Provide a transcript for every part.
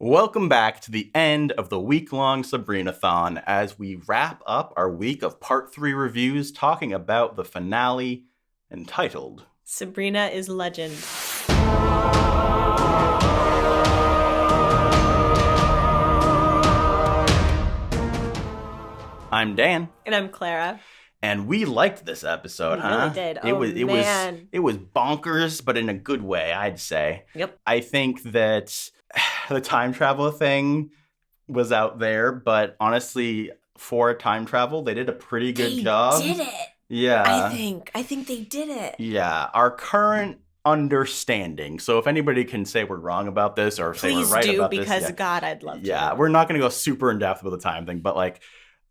Welcome back to the end of the week-long Sabrina-thon as we wrap up our week of Part 3 reviews talking about the finale entitled Sabrina is Legend. I'm Dan. And I'm Clara. And we liked this episode, We huh? really did. It was bonkers, but in a good way, I'd say. Yep. I think that the time travel thing was out there, but honestly, for time travel, they did a pretty good job. They did it. Yeah. I think they did it. Yeah. Our current understanding. So if anybody can say we're wrong about this or say we're right about this. Please do, because God, I'd love to. Yeah, we're not going to go super in depth with the time thing, but like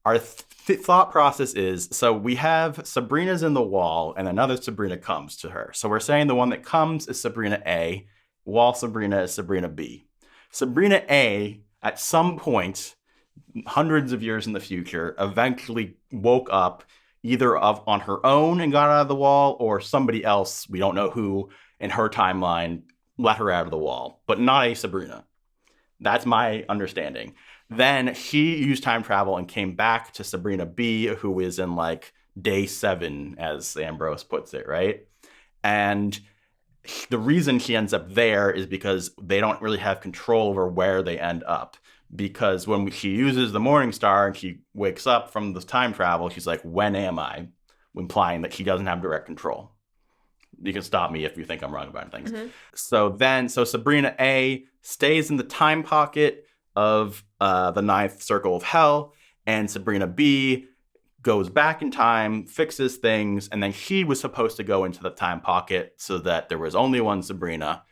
our thought process is, so we have Sabrina's in the wall and another Sabrina comes to her. So we're saying the one that comes is Sabrina A, wall Sabrina is Sabrina B. Sabrina A, at some point, hundreds of years in the future, eventually woke up either on her own and got out of the wall, or somebody else, we don't know who, in her timeline, let her out of the wall. But not a Sabrina. That's my understanding. Then she used time travel and came back to Sabrina B, who is in like day 7, as Ambrose puts it, right? And the reason she ends up there is because they don't really have control over where they end up. Because when she uses the Morning Star and she wakes up from the time travel, she's like, when am I? Implying that she doesn't have direct control. You can stop me if you think I'm wrong about things. Mm-hmm. So Sabrina A stays in the time pocket of the 9th circle of hell, and Sabrina B goes back in time, fixes things, and then she was supposed to go into the time pocket so that there was only one Sabrina.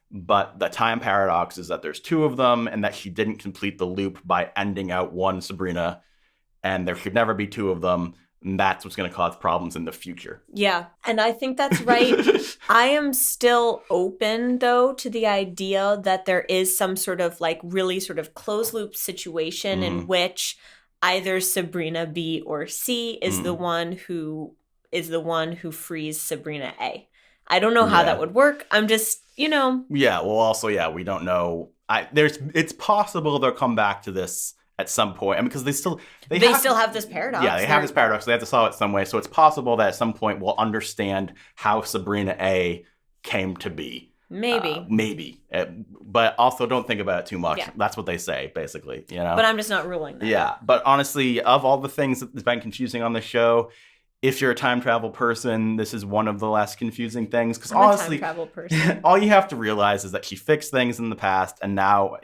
But the time paradox is that there's 2 of them, and that she didn't complete the loop by ending out one Sabrina, and there should never be 2 of them. And that's what's going to cause problems in the future. Yeah, and I think that's right. I am still open, though, to the idea that there is some sort of like really sort of closed loop situation in which either Sabrina B or C is the one who frees Sabrina A. I don't know how that would work. I'm just, Yeah, well, also, we don't know. It's possible they'll come back to this at some point. I mean, because they still have this paradox. Yeah, they have this paradox. So they have to solve it some way. So it's possible that at some point we'll understand how Sabrina A came to be. Maybe. But also don't think about it too much. Yeah. That's what they say, basically. But I'm just not ruling that. Yeah. But honestly, of all the things that's been confusing on the show, if you're a time travel person, this is one of the less confusing things. Because honestly, a time travel person. All you have to realize is that she fixed things in the past, and now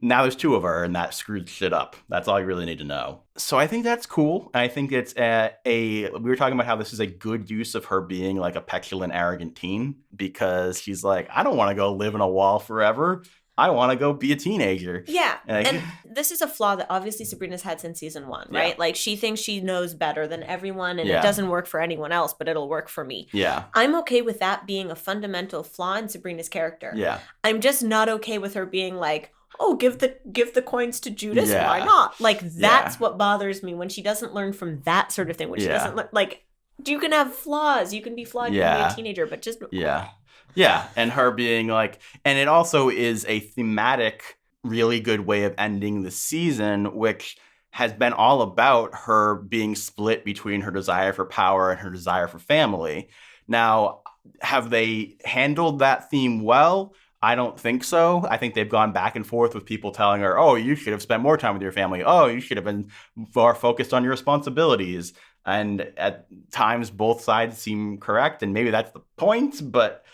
now there's 2 of her, and that screwed shit up. That's all you really need to know. So I think that's cool. I think it's we were talking about how this is a good use of her being like a petulant, arrogant teen, because she's like, I don't want to go live in a wall forever. I want to go be a teenager. Yeah. And this is a flaw that obviously Sabrina's had since season 1, right? Yeah. Like, she thinks she knows better than everyone, and it doesn't work for anyone else, but it'll work for me. Yeah. I'm okay with that being a fundamental flaw in Sabrina's character. Yeah. I'm just not okay with her being like, oh, give the coins to Judas. Yeah. Why not? Like, that's what bothers me, when she doesn't learn from that sort of thing. When she doesn't learn, like, you can have flaws. You can be flawed. You can be a teenager, but just... Yeah. Yeah, and her being like, and it also is a thematic, really good way of ending the season, which has been all about her being split between her desire for power and her desire for family. Now, have they handled that theme well? I don't think so. I think they've gone back and forth with people telling her, oh, you should have spent more time with your family. Oh, you should have been more focused on your responsibilities. And at times, both sides seem correct, and maybe that's the point, but...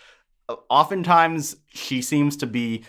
Oftentimes, she seems to be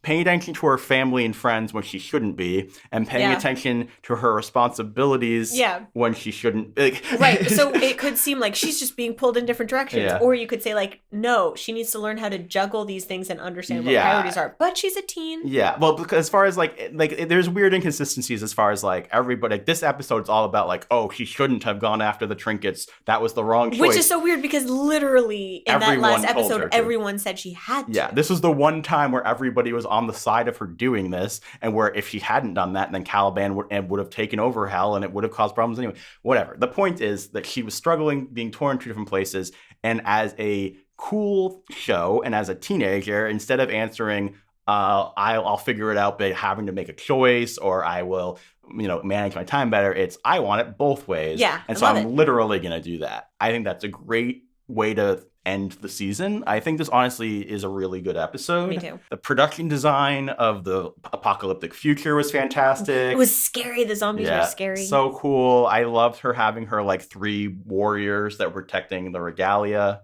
paying attention to her family and friends when she shouldn't be, and paying attention to her responsibilities when she shouldn't. Right. So it could seem like she's just being pulled in different directions. Yeah. Or you could say, like, no, she needs to learn how to juggle these things and understand what priorities are. But she's a teen. Yeah. Well, because as far as, like there's weird inconsistencies as far as, like, everybody. Like, this episode's all about, like, oh, she shouldn't have gone after the trinkets. That was the wrong choice. Which is so weird, because literally in that last episode, everyone said she had to. Yeah. This was the one time where everybody was on the side of her doing this, and where if she hadn't done that, then Caliban would have taken over hell, and it would have caused problems anyway. Whatever. The point is that she was struggling, being torn to different places, and as a cool show and as a teenager, instead of answering I'll figure it out by having to make a choice, or I will, manage my time better. It's I want it both ways. Yeah, and so I'm literally going to do that. I think that's a great way to end the season. I think this honestly is a really good episode. Me too. The production design of the apocalyptic future was fantastic. It was scary. The zombies were scary. So cool. I loved her having her like 3 warriors that were protecting the regalia.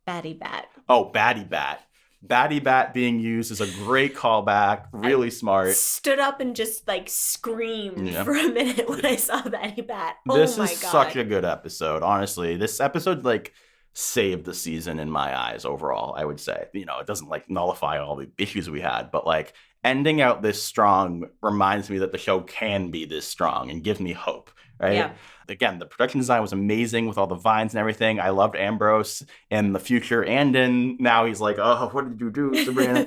Batty Bat. Oh, Batty Bat. Batty Bat being used is a great callback. Really smart. Stood up and just like screamed for a minute when I saw Batty Bat. Oh this my is God. Such a good episode. Honestly, this episode like saved the season in my eyes overall, I would say. It doesn't like nullify all the issues we had, but like ending out this strong reminds me that the show can be this strong and gives me hope, right? Yeah. Again, the production design was amazing with all the vines and everything. I loved Ambrose in the future and in now he's like, oh, what did you do, Sabrina?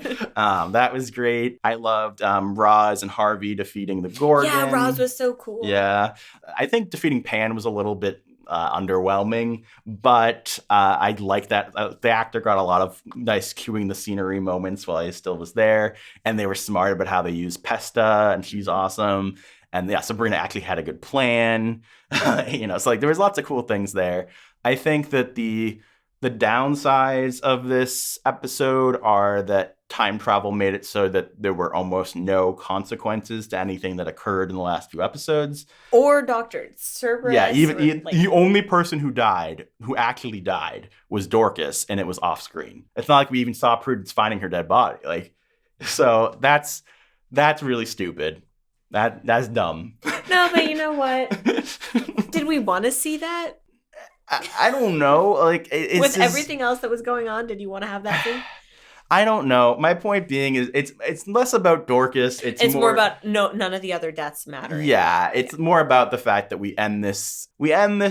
That was great. I loved Roz and Harvey defeating the Gorgon. Yeah, Roz was so cool. Yeah. I think defeating Pan was a little bit underwhelming, but I like that the actor got a lot of nice cueing the scenery moments while he still was there, and they were smart about how they used Pesta, and she's awesome. And yeah, Sabrina actually had a good plan. So like there was lots of cool things there. I think that the downsides of this episode are that time travel made it so that there were almost no consequences to anything that occurred in the last few episodes. Or Dr. Cerberus. Yeah, the only person who actually died, was Dorcas, and it was off screen. It's not like we even saw Prudence finding her dead body. So that's really stupid. That's dumb. No, but you know what? Did we want to see that? I don't know. Like with everything else that was going on, did you want to have that thing? I don't know. My point being is it's less about Dorcas. It's more about none of the other deaths matter. Yeah, it's more about the fact that we end this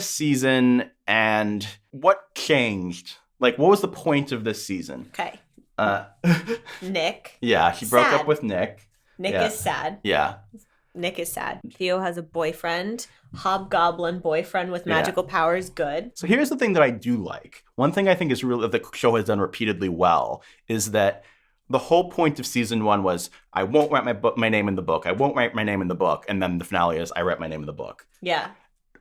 season, and what changed? Like, what was the point of this season? Okay. Nick. Yeah, she broke up with Nick. Nick is sad. Yeah. Nick is sad. Theo has a boyfriend, hobgoblin boyfriend with magical powers. Good. So here's the thing that I do like. One thing I think is really the show has done repeatedly well is that the whole point of season 1 was I won't write my name in the book. I won't write my name in the book. And then the finale is I write my name in the book. Yeah.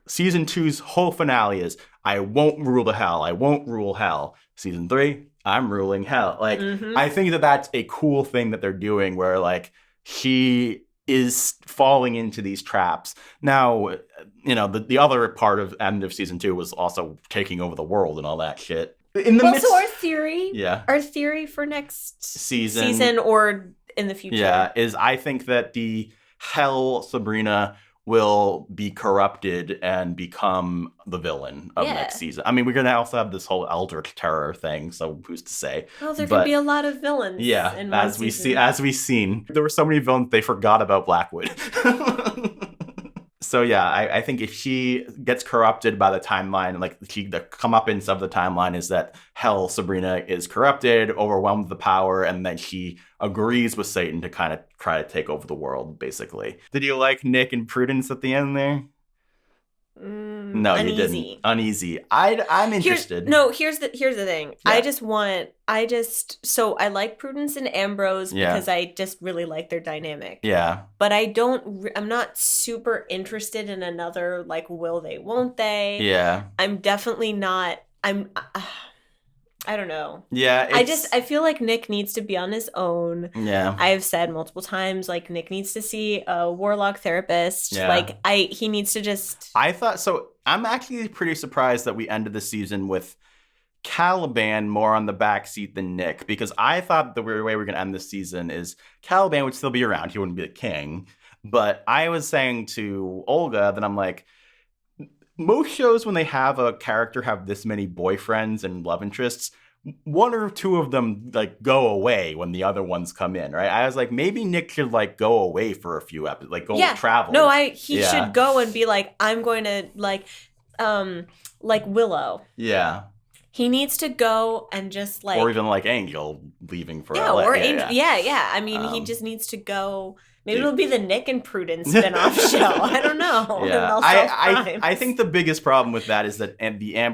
Season 2's whole finale is I won't rule the hell. I won't rule hell. Season 3, I'm ruling hell. Like, I think that that's a cool thing that they're doing where like she is falling into these traps. Now, the other part of end of season 2 was also taking over the world and all that shit. So our theory, our theory for next season or in the future, is I think that the Hell Sabrina will be corrupted and become the villain of next season. I mean, we're going to also have this whole Eldritch Terror thing, so who's to say? Oh, there could be a lot of villains. Yeah, as we've seen. There were so many villains, they forgot about Blackwood. So yeah, I think if she gets corrupted by the timeline, like the comeuppance of the timeline is that Hell Sabrina is corrupted, overwhelmed with the power, and then she agrees with Satan to kind of try to take over the world, basically. Did you like Nick and Prudence at the end there? No, uneasy. You didn't. Uneasy. I'm interested. Here's the thing. Yeah. So I like Prudence and Ambrose because I just really like their dynamic. Yeah. But I'm not super interested in another like will they, won't they? Yeah. I'm definitely not. I don't know. Yeah. I feel like Nick needs to be on his own. Yeah. I've said multiple times, like, Nick needs to see a warlock therapist. Yeah. Like, he needs to just... I thought, so I'm actually pretty surprised that we ended the season with Caliban more on the back seat than Nick, because I thought the way we were going to end this season is Caliban would still be around. He wouldn't be the king. But I was saying to Olga that I'm like, most shows when they have a character have this many boyfriends and love interests, 1 or 2 of them like go away when the other ones come in, right? I was like, maybe Nick should like go away for a few episodes, like go travel. No, he should go and be like, I'm going to like Willow. Yeah. He needs to go and just like, or even like Angel leaving for LA. Or Angel. Yeah. I mean, he just needs to go. Maybe it'll be the Nick and Prudence spinoff show. I don't know. Yeah, I think the biggest problem with that is that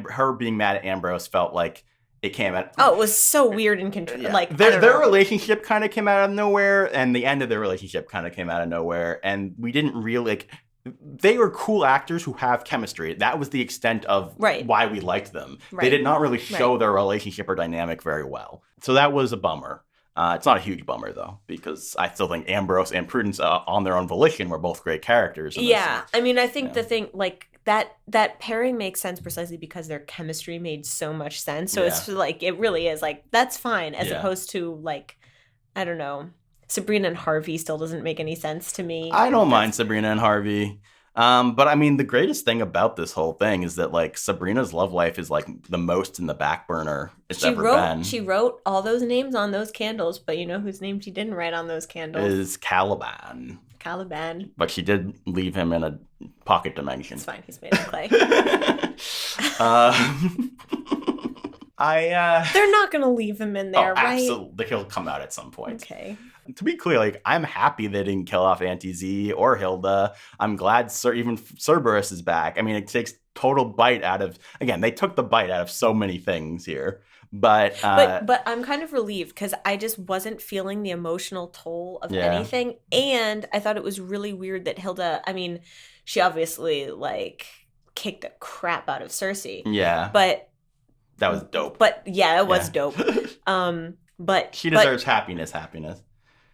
her being mad at Ambrose felt like It came out. Oh, it was so weird and Yeah. like Their relationship kind of came out of nowhere, and the end of their relationship kind of came out of nowhere, and we didn't really like. They were cool actors who have chemistry. That was the extent of why we liked them. Right. They did not really show their relationship or dynamic very well, so that was a bummer. It's not a huge bummer, though, because I still think Ambrose and Prudence, on their own volition, were both great characters. Yeah, I mean, I think the thing, like, that pairing makes sense precisely because their chemistry made so much sense. So it's like, it really is, like, that's fine, as opposed to, like, I don't know, Sabrina and Harvey still doesn't make any sense to me. I don't mind Sabrina and Harvey. But I mean, the greatest thing about this whole thing is that, like, Sabrina's love life is, like, the most in the back burner it's ever been. She wrote all those names on those candles, but you know whose name she didn't write on those candles? Is Caliban. But she did leave him in a pocket dimension. It's fine. He's made of clay. They're not going to leave him in there, right? Absolutely. He'll come out at some point. Okay. To be clear, like, I'm happy they didn't kill off Auntie Z or Hilda. I'm glad even Cerberus is back. I mean, it takes total bite out of... Again, they took the bite out of so many things here. But I'm kind of relieved because I just wasn't feeling the emotional toll of anything. And I thought it was really weird that Hilda... I mean, she obviously, like, kicked the crap out of Cersei. Yeah. But... That was dope. But, yeah, it was dope. But... She deserves happiness.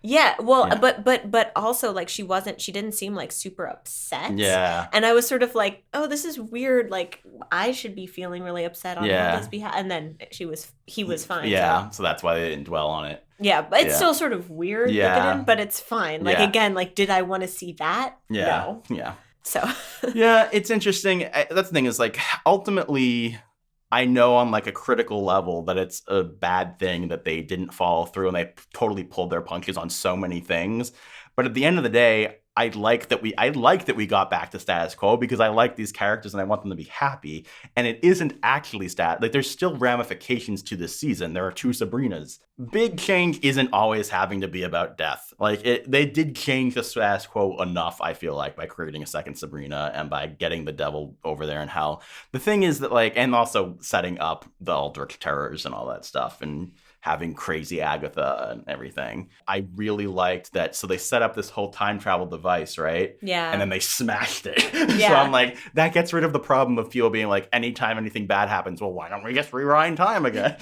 Yeah, well, but also, like, she didn't seem, like, super upset. Yeah. And I was sort of like, oh, this is weird. Like, I should be feeling really upset on his behalf. And then he was fine. Yeah, so that's why they didn't dwell on it. Yeah, but it's still sort of weird. Yeah. But it's fine. Like, again, like, did I want to see that? Yeah. No. Yeah. So. Yeah, it's interesting. That's the thing is, like, ultimately... I know on, like, a critical level that it's a bad thing that they didn't follow through and they totally pulled their punches on so many things. But at the end of the day, I like that we got back to status quo because I like these characters and I want them to be happy. And it isn't actually like, there's still ramifications to this season. There are 2 Sabrinas. Big change isn't always having to be about death. Like, they did change the status quo enough, I feel like, by creating a second Sabrina and by getting the devil over there in hell. The thing is that, like, and also setting up the Aldrich Terrors and all that stuff and having crazy Agatha and everything. I really liked that. So they set up this whole time travel device, right? Yeah. And then they smashed it. Yeah. So I'm like, that gets rid of the problem of people being like, anytime anything bad happens, well, why don't we just rewind time again?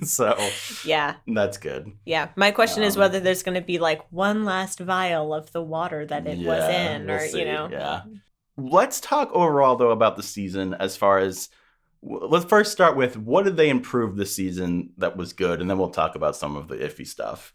So yeah, that's good. Yeah. My question is whether there's going to be like one last vial of the water that it was in, or, see. You know. Yeah. Let's talk overall, though, about the season as far as... Let's first start with what did they improve this season that was good, and then we'll talk about some of the iffy stuff.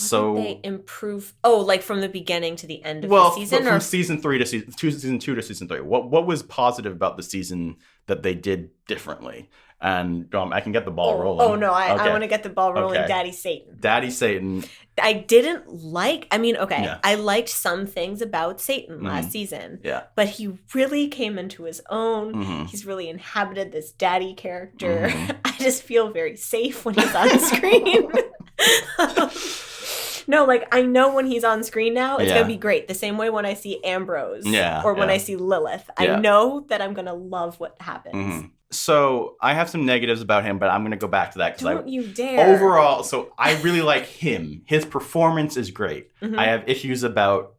What did they improve? Oh, like from the beginning to the end of the season? From season 3 to season 2 to season 3. What was positive about the season that they did differently? And I can get the ball rolling. Oh, no, I want to get the ball rolling. Okay. Daddy Satan. I didn't like... I mean, okay, yeah. I liked some things about Satan last season. Yeah. But he really came into his own. Mm-hmm. He's really inhabited this daddy character. Mm-hmm. I just feel very safe when he's on screen. No, like, I know when he's on screen now, it's going to be great. The same way when I see Ambrose or when I see Lilith. I know that I'm going to love what happens. Mm-hmm. So I have some negatives about him, but I'm going to go back to that. Don't you dare. Overall, so I really like him. His performance is great. Mm-hmm. I have issues about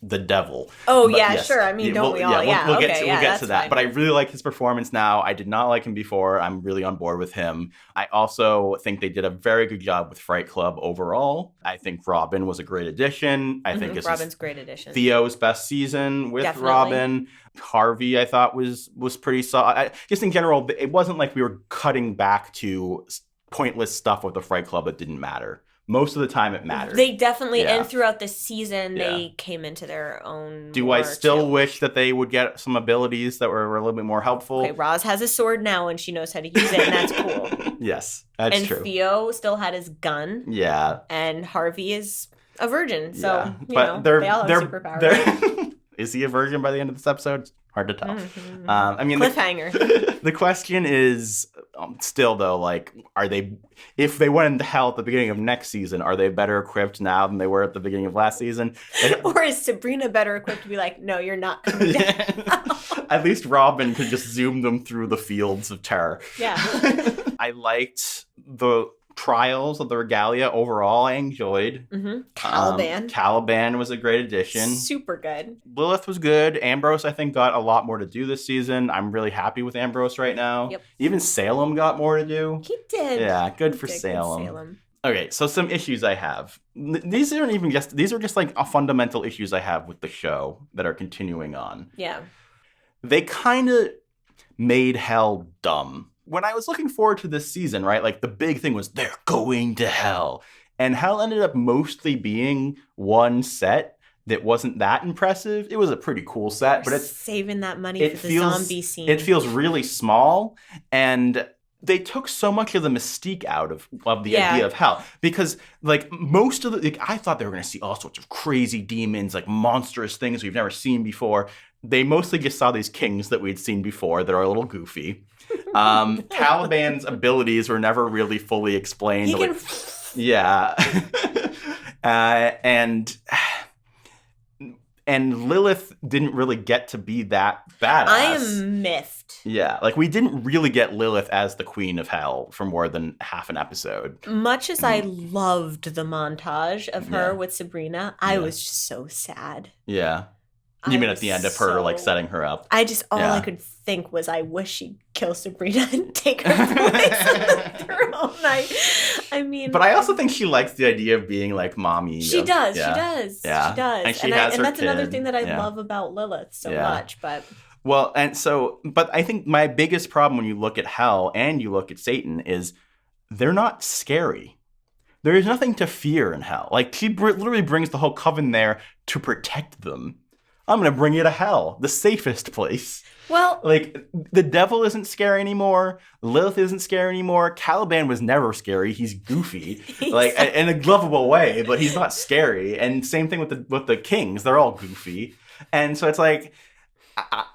the devil. Oh, yeah, yes. Sure. I mean, don't we all? Yeah, we'll get to that. Fine. But I really like his performance now. I did not like him before. I'm really on board with him. I also think they did a very good job with Fright Club overall. I think Robin was a great addition. I think this Robin's great addition. Theo's best season with Robin. Harvey, I thought, was pretty solid. Just in general, it wasn't like we were cutting back to pointless stuff with the Fright Club that didn't matter. Most of the time it mattered. They definitely, and throughout the season, they came into their own. Do I still wish that they would get some abilities that were a little bit more helpful? Okay, Roz has a sword now and she knows how to use it, and that's cool. Yes, that's true. And Theo still had his gun. Yeah. And Harvey is a virgin, so they all have superpowers. Is he a virgin by the end of this episode? Hard to tell. Mm-hmm. I mean, cliffhanger. The question is, Still, though, like, if they went into hell at the beginning of next season, are they better equipped now than they were at the beginning of last season? Or is Sabrina better equipped to be like, no, you're not coming down? At least Robin could just zoom them through the fields of terror. Yeah. I liked the trials of the regalia overall. I enjoyed. Caliban. Caliban was a great addition. Super good. Lilith was good. Ambrose, I think, got a lot more to do this season. I'm really happy with Ambrose right now. Yep. Even Salem got more to do. He did. Yeah, good for Salem. Okay, so some issues I have. These are just like a fundamental issues I have with the show that are continuing on. Yeah. They kind of made hell dumb. When I was looking forward to this season, right, like the big thing was they're going to hell. And hell ended up mostly being one set that wasn't that impressive. It was a pretty cool set, but it's saving that money for the zombie scene. It feels really small, and they took so much of the mystique out of the idea of hell, because like most of I thought they were going to see all sorts of crazy demons, like monstrous things we've never seen before. They mostly just saw these kings that we'd seen before that are a little goofy. Caliban's abilities were never really fully explained. And Lilith didn't really get to be that badass. I am miffed. Yeah, like we didn't really get Lilith as the queen of hell for more than half an episode. Much as I loved the montage of her with Sabrina, I was just so sad. Yeah. You mean at the end of her, like, setting her up? I could think was I wish she'd kill Sabrina and take her place on the throne. I mean... But I also think she likes the idea of being, like, mommy. She does. Yeah. She does. And that's another thing that I love about Lilith so much, but... Well, but I think my biggest problem when you look at hell and you look at Satan is they're not scary. There is nothing to fear in hell. Like, she literally brings the whole coven there to protect them. I'm going to bring you to hell, the safest place. Well, like, the devil isn't scary anymore. Lilith isn't scary anymore. Caliban was never scary. He's goofy, like in a lovable way, but he's not scary. And same thing with the kings. They're all goofy. And so it's like,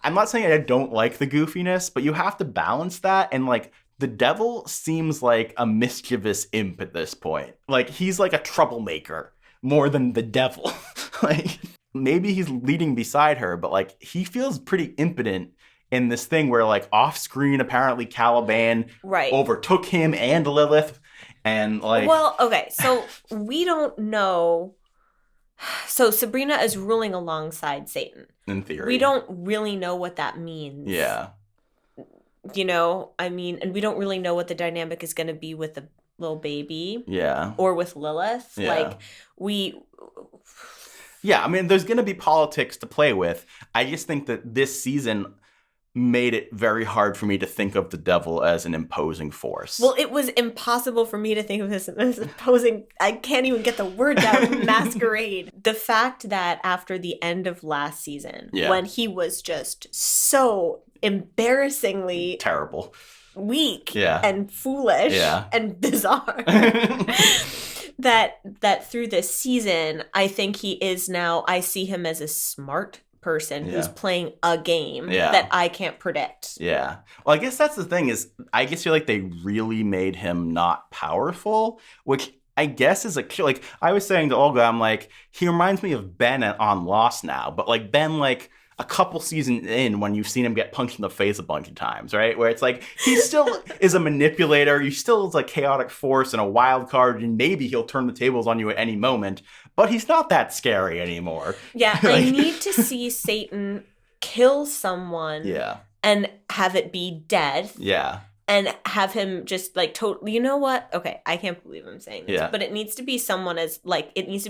I'm not saying I don't like the goofiness, but you have to balance that. And like, the devil seems like a mischievous imp at this point. Like, he's like a troublemaker more than the devil. Like, maybe he's leading beside her, but like he feels pretty impotent in this thing where like off screen, apparently Caliban overtook him and Lilith, and like. Well, okay, so we don't know. So Sabrina is ruling alongside Satan. In theory, we don't really know what that means. Yeah. You know, I mean, and we don't really know what the dynamic is going to be with the little baby. Yeah. Or with Lilith. Yeah. Like Yeah, I mean, there's going to be politics to play with. I just think that this season made it very hard for me to think of the devil as an imposing force. Well, it was impossible for me to think of this as imposing. I can't even get the words out. Masquerade. The fact that after the end of last season, when he was just so embarrassingly terrible, weak, and foolish, and bizarre. That through this season, I think he is now, I see him as a smart person who's playing a game that I can't predict. Yeah. Well, I guess that's the thing is, I guess feel like they really made him not powerful, which I guess is like I was saying to Olga, I'm like, he reminds me of Ben on Lost now, but like Ben, like, a couple seasons in when you've seen him get punched in the face a bunch of times, right? Where it's like, he still is a manipulator. He still is a chaotic force and a wild card, and maybe he'll turn the tables on you at any moment, but he's not that scary anymore. Yeah, like, I need to see Satan kill someone and have it be death. Yeah. And have him just like totally, you know what? Okay, I can't believe I'm saying this, but it needs to be someone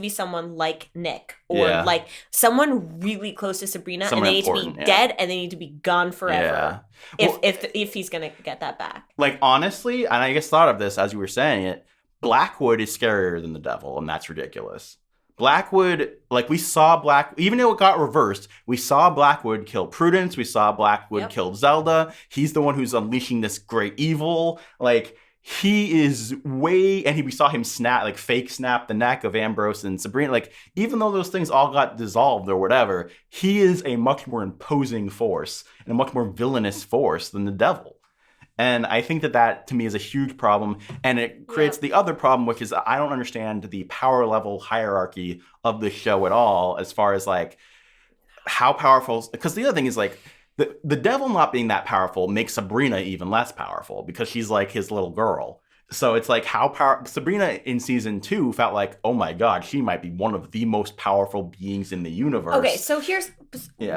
someone like Nick or like someone really close to Sabrina, and they need to be dead and they need to be gone forever. Yeah. Well, if he's gonna get that back. Like, honestly, and I just thought of this as you were saying it, Blackwood is scarier than the devil, and that's ridiculous. Blackwood, like, we saw even though it got reversed, we saw Blackwood kill Prudence, we saw Blackwood kill Zelda. He's the one who's unleashing this great evil. Like, he is we saw him fake snap the neck of Ambrose and Sabrina. Like, even though those things all got dissolved or whatever, he is a much more imposing force and a much more villainous force than the devil. And I think that to me is a huge problem. And it creates the other problem, which is I don't understand the power level hierarchy of the show at all, as far as like how powerful. Because the other thing is like the devil not being that powerful makes Sabrina even less powerful because she's like his little girl. So it's like Sabrina in season 2 felt like, oh my God, she might be one of the most powerful beings in the universe. Okay, so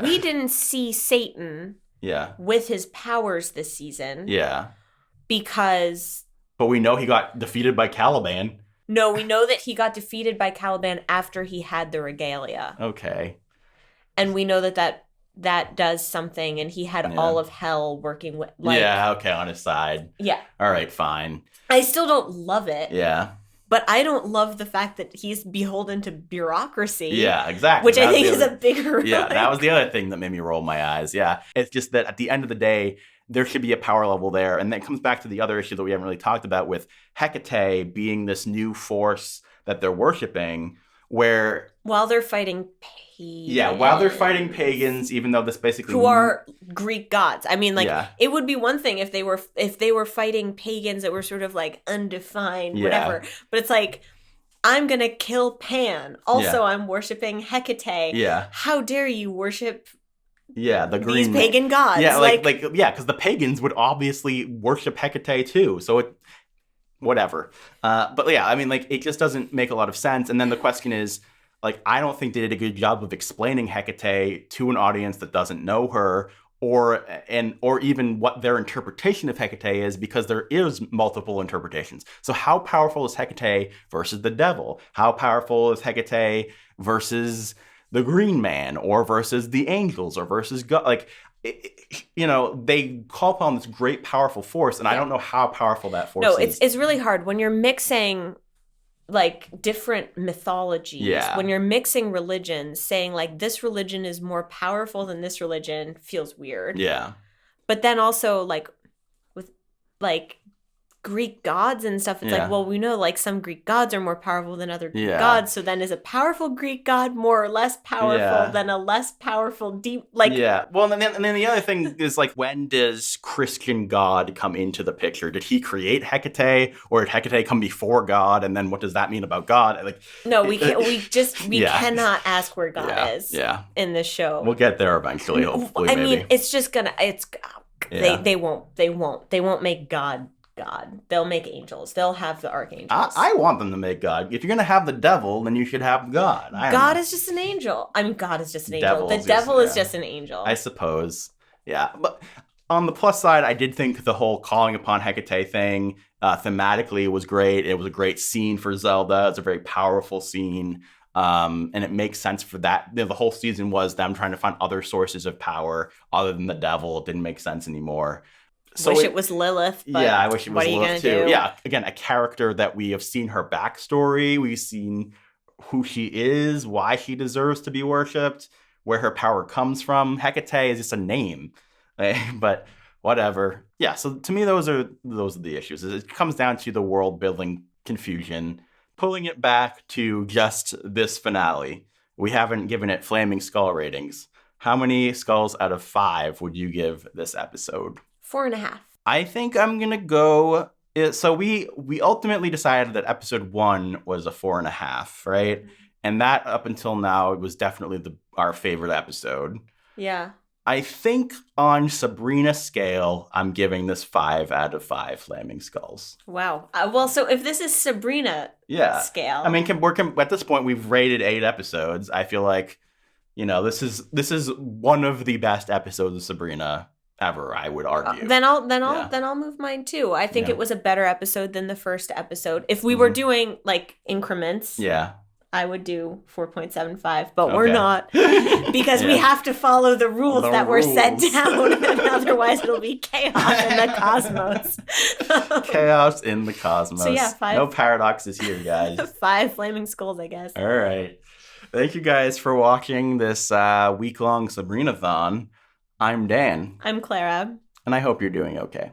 we didn't see Satan with his powers this season. Yeah. Because... But we know he got defeated by Caliban. No, we know that he got defeated by Caliban after he had the regalia. Okay. And we know that does something, and he had all of hell working with... on his side. Yeah. All right, fine. I still don't love it. Yeah. But I don't love the fact that he's beholden to bureaucracy. Yeah, exactly. Which I think is a bigger... Yeah, that was the other thing that made me roll my eyes. Yeah. It's just that at the end of the day, there should be a power level there. And that comes back to the other issue that we haven't really talked about with Hecate being this new force that they're worshiping, where... While they're fighting pagans. Yeah, while they're fighting pagans, even though this basically... Who are Greek gods. I mean, like, it would be one thing if they were fighting pagans that were sort of, like, undefined, whatever. But it's like, I'm gonna kill Pan. Also, I'm worshiping Hecate. Yeah. How dare you worship... these pagan gods. Yeah, because the pagans would obviously worship Hecate too. So whatever. But yeah, I mean, like, it just doesn't make a lot of sense. And then the question is, like, I don't think they did a good job of explaining Hecate to an audience that doesn't know her, or even what their interpretation of Hecate is, because there is multiple interpretations. So how powerful is Hecate versus the devil? How powerful is Hecate versus the Green Man, or versus the angels, or versus God? Like, they call upon this great, powerful force, and I don't know how powerful that force is. No, it's really hard when you're mixing, like, different mythologies. When you're mixing religions, saying, like, this religion is more powerful than this religion feels weird. Yeah. But then also, like, with, like, Greek gods and stuff, it's like, well, we know, like, some Greek gods are more powerful than other Greek gods, so then is a powerful Greek god more or less powerful than a less powerful well, and then the other thing is, like, when does Christian God come into the picture? Did he create Hecate, or did Hecate come before God, and then what does that mean about God? Like, no, we can't, we cannot ask where God is in this show. We'll get there eventually, hopefully. I mean, it's just gonna they won't make God. They'll make angels. They'll have the archangels. I want them to make God. If you're going to have the devil, then you should have God. God is just an angel. I mean, God is just an angel. The devil is just an angel. I suppose. Yeah. But on the plus side, I did think the whole calling upon Hecate thing thematically was great. It was a great scene for Zelda. It's a very powerful scene. And it makes sense for that. The whole season was them trying to find other sources of power other than the devil. It didn't make sense anymore. So it was Lilith. But I wish it was Lilith too. Do? Yeah, again, a character that we have seen her backstory. We've seen who she is, why she deserves to be worshipped, where her power comes from. Hecate is just a name, but whatever. Yeah. So to me, those are the issues. It comes down to the world building confusion. Pulling it back to just this finale, we haven't given it Flaming Skull ratings. How many skulls out of 5 would you give this episode? 4.5. I think I'm gonna go. So we ultimately decided that episode 1 was a 4.5, right? Mm-hmm. And that up until now, it was definitely our favorite episode. Yeah. I think on Sabrina scale, I'm giving this 5 out of 5 Flaming Skulls. Wow. Well, so if this is Sabrina scale, I mean, at this point we've rated 8 episodes. I feel like, this is one of the best episodes of Sabrina ever, I would argue. Then I'll move mine too. I think it was a better episode than the first episode. If we were doing, like, increments, I would do 4.75, but we're not, because we have to follow the rules that were set down, and otherwise it'll be chaos in the cosmos. Chaos in the cosmos. So 5. No paradoxes here, guys. 5 Flaming Skulls, I guess. All right. Thank you guys for watching this week-long Sabrina-thon. I'm Dan. I'm Clara. And I hope you're doing okay.